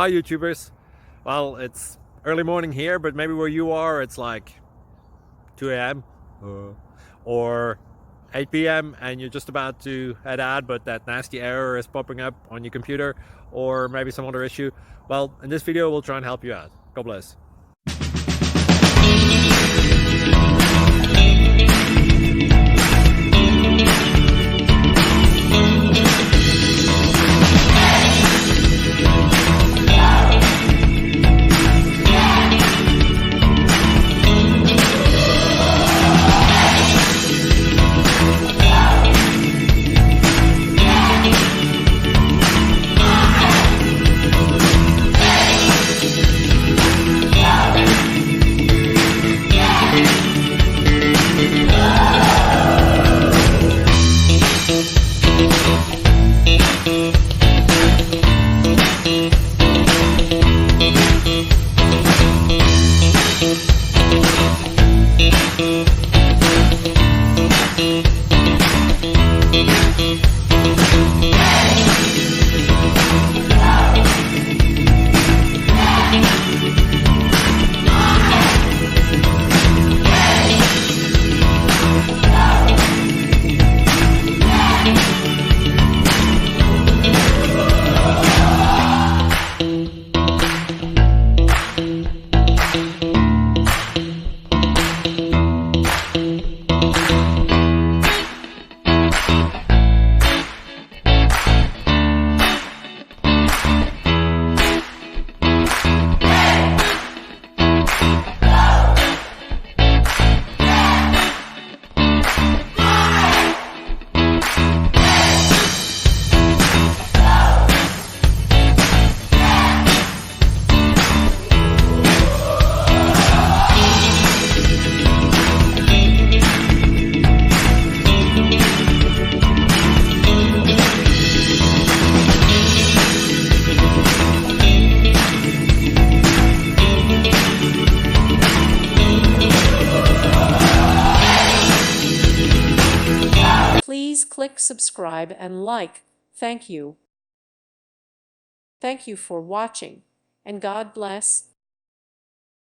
Hi YouTubers. Well, it's early morning here, but maybe where you are it's like 2 a.m. or 8 p.m. and you're just about to head out, but that nasty error is popping up on your computer, or maybe some other issue. Well, in this video we'll try and help you out. God bless. Please click subscribe and like. Thank you. Thank you for watching, and God bless.